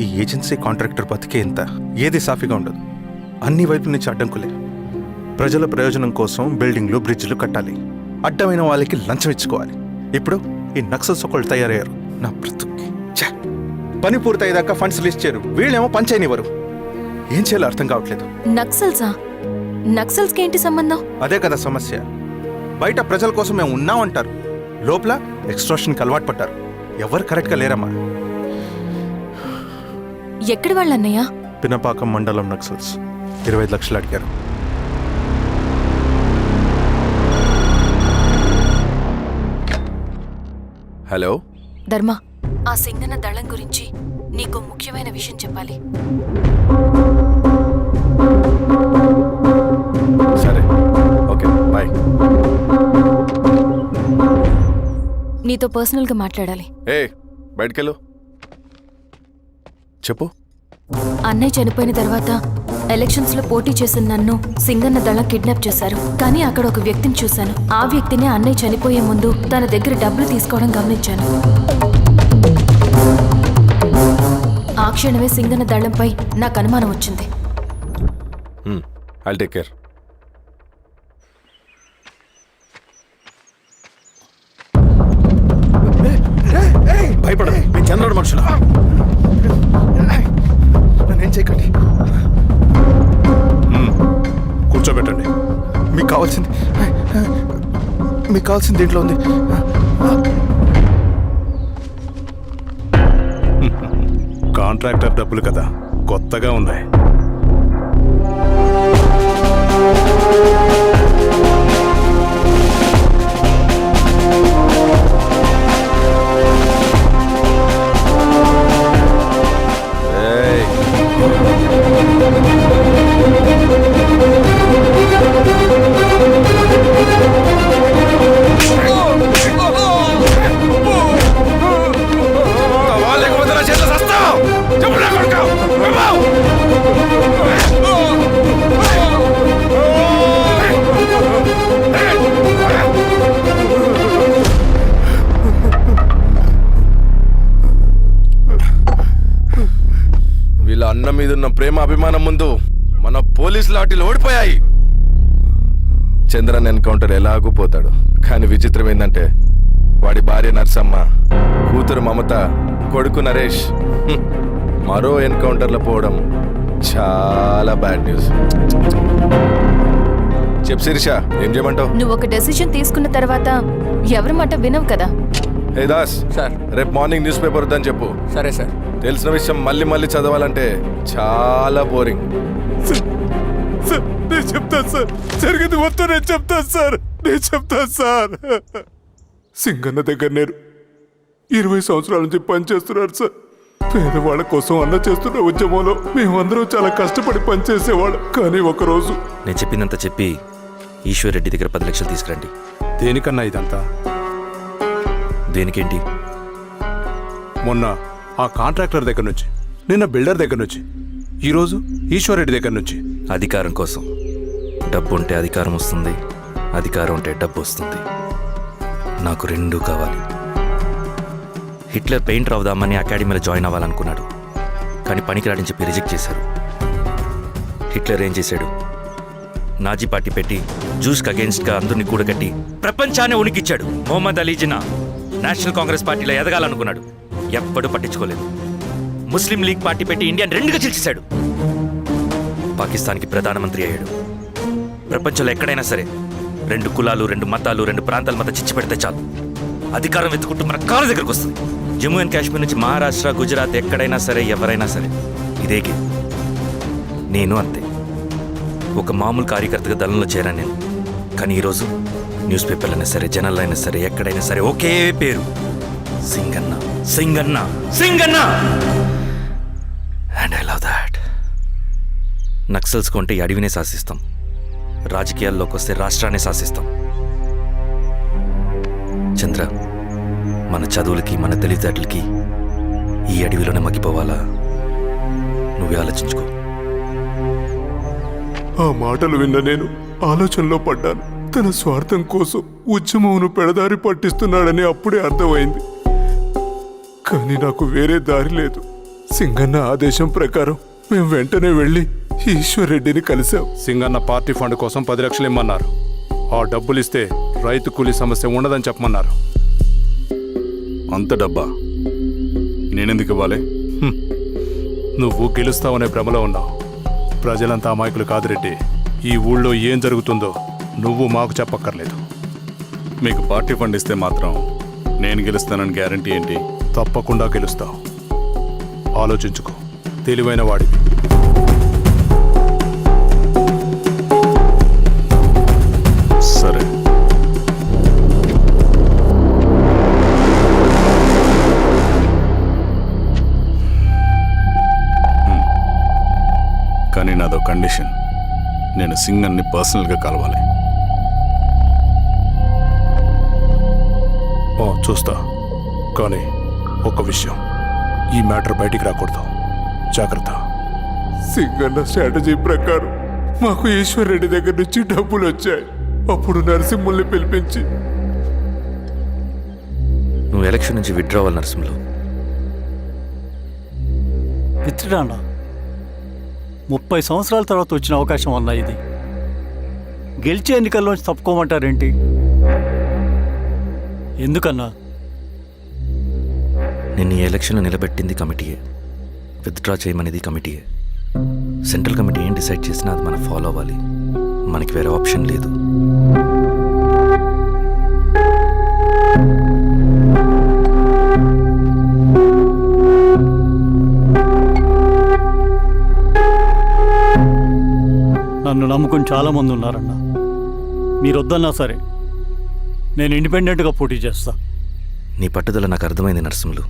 ఈ ఏజెన్సీ కాంట్రాక్టర్ బతికే ఇంత ఏది సాఫీగా ఉండదు. అన్ని వైపుల నుంచి అడ్డంకులే. ప్రజల ప్రయోజనం కోసం బిల్డింగ్లు బ్రిడ్జ్లు కట్టాలి, అడ్డమైన వాళ్ళకి లంచం ఇచ్చుకోవాలి. ఇప్పుడు ఈ నక్సల్స్ ఒకళ్ళు తయారయ్యారు. నా బ్రతుక్కి పని పూర్తయ్యేదాకా ఫండ్స్ లిస్ట్ చేయరు, వీళ్ళేమో పంచాయనివ్వరు. ఏం చేయాలో అర్థం కావట్లేదు. నక్సల్సా? నక్సల్స్కి ఏంటి సంబంధం? అదే కదా సమస్య. బయట ప్రజల కోసం మేము ఉన్నామంటారు, లోపల ఎక్స్ట్రాషన్కి అలవాటు పడ్డారు. ఎవరు కరెక్ట్గా లేరమ్మా. ఎక్కడి వాళ్ళన్నయ్య? పినపాకం మండలం నక్సల్స్ 25 లక్షలు అడిగారు. హలో ధర్మ, ఆ సింగన్న దళం గురించి నీకు ముఖ్యమైన విషయం చెప్పాలి. సరే, ఓకే, బాయ్. నీతో పర్సనల్గా మాట్లాడాలి. బయటకెళ్ళు. చెప్పు. అన్నయ్య చనిపోయిన తర్వాత ఎలక్షన్స్ లో పోటీ చేసిన నన్ను సింగన్న దళం కిడ్నాప్ చేశారు. కానీ అక్కడ ఒక వ్యక్తిని చూశాను. ఆ వ్యక్తిని అన్నయ్య చనిపోయే ముందు తన దగ్గర డబ్బులు తీసుకోవడం గమనించాను. ఆ క్షణమే సింగన్న దళంపై నాకు అనుమానం వచ్చింది. I'll take care. భయపడదు, మీ చంద్రుడు మనుషులు. నన్నేం చేయకండి. కూర్చోబెట్టండి. మీకు కావాల్సింది దీంట్లో ఉంది. కాంట్రాక్టర్ డబ్బులు కదా, కొత్తగా ఉన్నాయి. వీళ్ళ అన్న మీదున్న ప్రేమ అభిమానం ముందు మన పోలీస్ లాఠీలు ఓడిపోయాయి. చంద్రన్ ఎన్కౌంటర్ ఎలాగూ పోతాడు. కానీ విచిత్రం ఏంటంటే వాడి భార్య నర్సమ్మ, కూతురు మమత, కొడుకు నరేష్ మరో ఎన్కౌంటర్లో పోవడం చాలా బ్యాడ్ న్యూస్. చెప్పు శిరీష, ఏం చేయమంటావు? నువ్వు ఒక డెసిషన్ తీసుకున్న తర్వాత ఎవరి మాట వినవు కదా. హే దాస్ సార్, రేపు మార్నింగ్ న్యూస్ పేపర్ వద్దని చెప్పు. సరే సార్. తెలిసిన విషయం మళ్ళీ మళ్ళీ చదవాలంటే చాలా బోరింగ్. సార్ నేను చెప్తాను సార్, జరిగింది మొత్తం నేను చెప్తాను సార్, నేను చెప్తాను సార్. సింగన్న దగ్గర నేను 20 సంవత్సరాల నుంచి పనిచేస్తున్నారు సార్. పేదవాళ్ళ కోసం అన్న చేస్తున్న ఉద్యమంలో మేమందరం చాలా కష్టపడి పనిచేసేవాళ్ళం. కానీ ఒకరోజు నేను చెప్పిందంతా చెప్పి ఈశ్వర్ రెడ్డి దగ్గర 10 లక్షలు తీసుకురండి. దేనికన్నా ఇదంతా? దేనికేంటి? మొన్న ఆ కాంట్రాక్టర్ దగ్గర నుంచి, నిన్న బిల్డర్ దగ్గర నుంచి, ఈరోజు ఈశ్వర్ రెడ్డి దగ్గర నుంచి. అధికారం కోసం. డబ్బు ఉంటే అధికారం వస్తుంది, అధికారం ఉంటే డబ్బు వస్తుంది. నాకు రెండూ కావాలి. హిట్లర్ పెయింటర్ అవుదామని అకాడమీలో జాయిన్ అవ్వాలనుకున్నాడు, కానీ పనికిరాడని చెప్పి రిజెక్ట్ చేశారు. హిట్లర్ ఏం చేశాడు? నాజీ పార్టీ పెట్టి జూస్కి అగేన్స్ట్గా అందరినీ కూడగట్టి ప్రపంచాన్ని ఉనికిచ్చాడు. మొహమ్మద్ అలీ జిన్నా నేషనల్ కాంగ్రెస్ పార్టీలో ఎదగాలనుకున్నాడు, ఎప్పుడూ పట్టించుకోలేదు. ముస్లిం లీగ్ పార్టీ పెట్టి ఇండియాని రెండుగా చీల్చేశాడు. పాకిస్తాన్కి ప్రధానమంత్రి అయ్యాడు. ప్రపంచంలో ఎక్కడైనా సరే 2 కులాలు, 2 మతాలు, 2 ప్రాంతాల మధ్య చిచ్చు పెడితే చాలు, అధికారం వెతుకుంటూ మన కాళ్ళ దగ్గరకు వస్తుంది. జమ్మూ అండ్ కాశ్మీర్ నుంచి మహారాష్ట్ర, గుజరాత్ ఎక్కడైనా సరే, ఎవరైనా సరే ఇదే గేమ్. నేను అంతే. ఒక మామూలు కార్యకర్తగా దళంలో చేరాను నేను. కానీ ఈరోజు న్యూస్ పేపర్లు అయినా సరే, జనాల్లో అయినా సరే, ఎక్కడైనా సరే ఒకే పేరు, Singanna, Singanna, Singanna. And I love that. Naxals కొంటే ఈ అడవినే శాసిస్తాం, రాజకీయాల్లోకి వస్తే రాష్ట్రాన్ని శాసిస్తాం. చంద్ర, మన చదువులకి, మన తెలివితేటలకి ఈ అడవిలోనే మగ్గిపోవాలా? నువ్వే ఆలోచించుకో. ఆ మాటలు విన్న నేను ఆలోచనలో పడ్డాను. తన స్వార్థం కోసం ఉద్యమమును పెడదారి పట్టిస్తున్నాడని అప్పుడే అర్థమైంది. కానీ నాకు వేరే దారి లేదు. సింగన్న ఆదేశం ప్రకారం మేము వెంటనే వెళ్ళి ఈశ్వర్ రెడ్డిని కలిశాం. సింగన్న పార్టీ ఫండ్ కోసం 10 లక్షలు ఇమ్మన్నారు. ఆ డబ్బులు ఇస్తే రైతు కూలీ సమస్య ఉండదని చెప్పమన్నారు. అంత డబ్బా నేనెందుకు ఇవ్వాలి? నువ్వు గెలుస్తావనే భ్రమలో ఉన్నావు. ప్రజలంతా అమాయకులు కాదు రెడ్డి. ఈ ఊళ్ళో ఏం జరుగుతుందో నువ్వు మాకు చెప్పక్కర్లేదు. మీకు పార్టీ ఫండ్ ఇస్తే మాత్రం నేను గెలుస్తానని గ్యారంటీ ఏంటి? తప్పకుండా గెలుస్తావు. ఆలోచించుకో, తెలివైన వాడివి. సరే. కానీ నాదో కండిషన్. నేను సింగన్ని పర్సనల్గా కలవాలి. చూస్తా. కానీ ఒక విషయం, ఈ మ్యాటర్ బయటికి రాకూడదు. జాగ్రత్త. సింగన్న స్ట్రాటజీ ప్రకారం మాకు ఈశ్వర్ రెడ్డి దగ్గర నుంచి డబ్బులు వచ్చాయి. అప్పుడు నరసింహుల్ని పిలిపించి, నువ్వు ఎలక్షన్ నుంచి విత్డ్రా అవ్వాలి నరసింహులు. విత్డ్రా 30 సంవత్సరాల తర్వాత వచ్చిన అవకాశం అన్నా ఇది. గెలిచే ఎన్నికల్లోంచి తప్పుకోమంటారేంటి? ఎందుకన్నా? నిన్ను ఈ ఎలక్షన్లో నిలబెట్టింది కమిటీయే, విత్డ్రా చేయమనేది కమిటీయే. సెంట్రల్ కమిటీ ఏం డిసైడ్ చేసినా అది మనం ఫాలో అవ్వాలి. మనకి వేరే ఆప్షన్ లేదు. నన్ను నమ్ముకుని చాలామంది ఉన్నారన్న. మీరు వద్దన్నా సరే నేను ఇండిపెండెంట్గా పోటీ చేస్తా. నీ పట్టుదల నాకు అర్థమైంది నరసింహులు.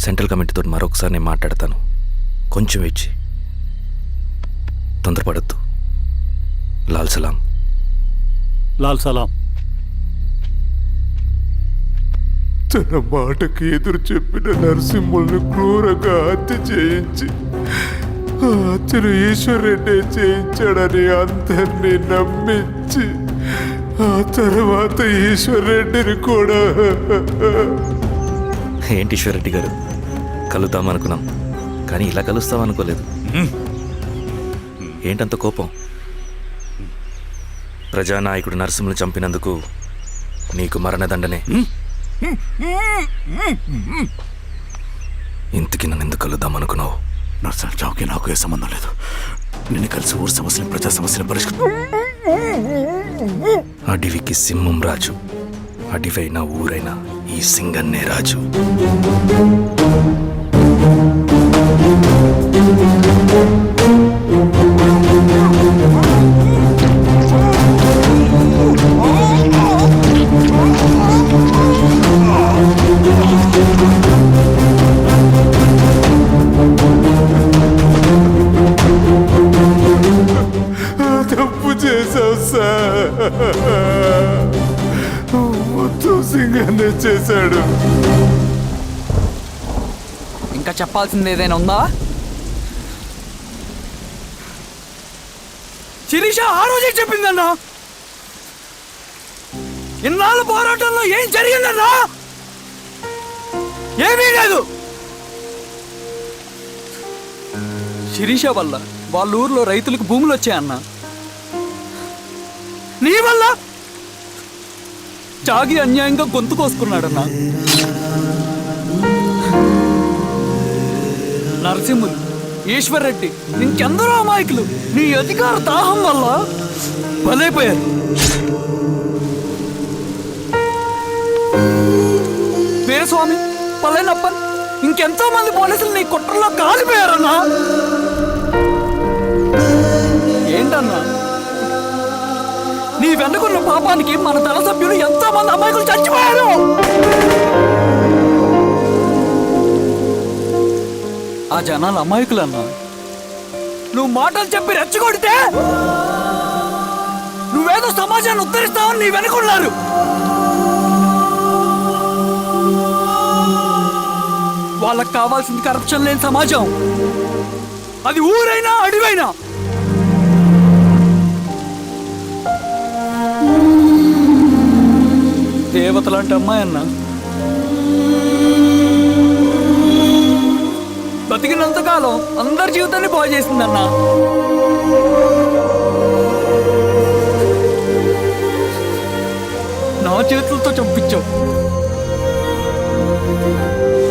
సెంట్రల్ కమిటీతో మరొకసారి నేను మాట్లాడతాను. కొంచెం వెచ్చి, తొందరపడద్దు. లాల్ సలాం. లాల్ సలాం. తన మాటకి ఎదురు చెప్పిన నరసింహుల్ని క్రూరంగా హత్య చేయించి ఆ హత్యను ఈశ్వర్ రెడ్డి చేయించాడని అందరినీ నమ్మించి ఆ తర్వాత ఈశ్వర్ రెడ్డిని కూడా. ఏంటి ఈశ్వర్ రెడ్డి గారు, కలుద్దాం అనుకున్నాం కానీ ఇలా కలుస్తాం అనుకోలేదు. ఏంటంత కోపం? ప్రజానాయకుడు నరసింహులు చంపినందుకు నీకు మరణదండనే. ఇంతకీ నన్ను ఎందుకు కలుద్దాం అనుకున్నావు? నర్సన్ చావుకి నాకు ఏ సంబంధం లేదు. నిన్ను కలిసి ఊరు సమస్యలు, ప్రజా సమస్యలు పరిష్కరించు. అడవికి సింహం రాజు, అడవైనా ఊరైనా ఈ సింగన్నే రాజు. తప్పు చేశావు సార్. మొత్తం సింగన్నే చేశాడు. ఇంకా చెప్పాల్సింది ఏదైనా ఉందా? శిరీష ఆ రోజే చెప్పిందన్నా. ఇన్నాళ్ళ పోరాటంలో ఏం జరిగిందన్నా? ఏమీ లేదు. శిరీష వల్ల వాళ్ళ ఊర్లో రైతులకు భూములు వచ్చాయన్నా. నీ వల్ల చాగి అన్యాయంగా గొంతు కోసుకున్నాడన్నా. నరసింహులు, ఈశ్వర్ రెడ్డి, ఇంకెందరో అమాయకులు నీ అధికార దాహం వల్ల బలైపోయారు. వీరస్వామి, పల్లెనప్పన్, ఇంకెంతో మంది పోలీసులు నీ కుట్రలో కాలిపోయారన్నా. ఏంటన్నా, నీ వెనుకున్న పాపానికి మన దళ సభ్యులు ఎంతో మంది అమాయకులు చచ్చిపోయారు. ఆ జనాలు అమాయకులన్నా. నువ్వు మాటలు చెప్పి రెచ్చగొడితే నువ్వేదో సమాజాన్ని ఉద్ధరిస్తావని నీ వెనుకున్నారు. వాళ్ళకి కావాల్సింది కరప్షన్ లేని సమాజం. అది ఊరైనా అడివైనా. దేవతలాంటి అమ్మాయి అన్నా. బతికినంతకాలం అందరి జీవితాన్ని బాగు చేసిందన్నా. నా చేతులతో చంపించావు.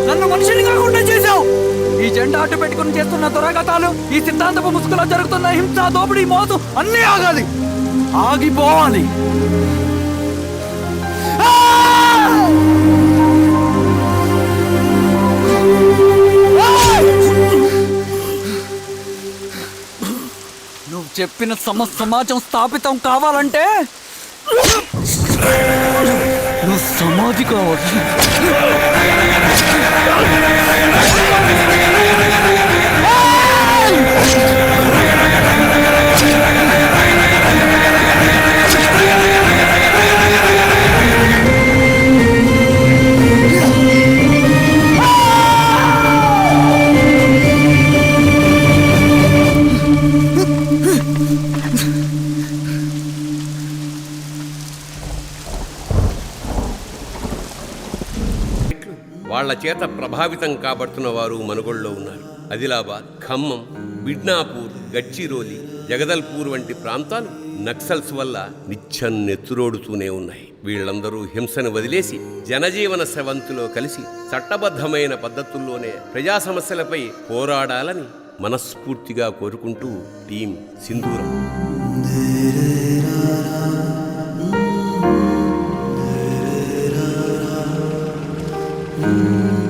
నన్ను మనిషిని కాకుండా చేశావు. ఈ జెండా అడ్డు పెట్టుకుని చేస్తున్న దురాఘాతాలు, ఈ సిద్ధాంతపు ముసుగులో జరుగుతున్న హింస, దోపిడీ, మోసం అన్నీ ఆగాలి, ఆగిపోవాలి. నువ్వు చెప్పిన సమాజం స్థాపితం కావాలంటే నువ్వు సమాధి కావాలి. వాళ్ల చేత ప్రభావితం కాబడుతున్న వారు మనుగోడులో ఉన్నారు. ఆదిలాబాద్, ఖమ్మం, బిడ్నాపూర్, గడ్చిరోలి, జగదల్పూర్ వంటి ప్రాంతాలు నక్సల్స్ వల్ల నిత్యం నెత్తురోడుతూనే ఉన్నాయి. వీళ్ళందరూ హింసను వదిలేసి జనజీవన స్రవంతిలో కలిసి చట్టబద్ధమైన పద్ధతుల్లోనే ప్రజా సమస్యలపై పోరాడాలని మనస్ఫూర్తిగా కోరుకుంటూ టీం సింధూరం. Mm-hmm.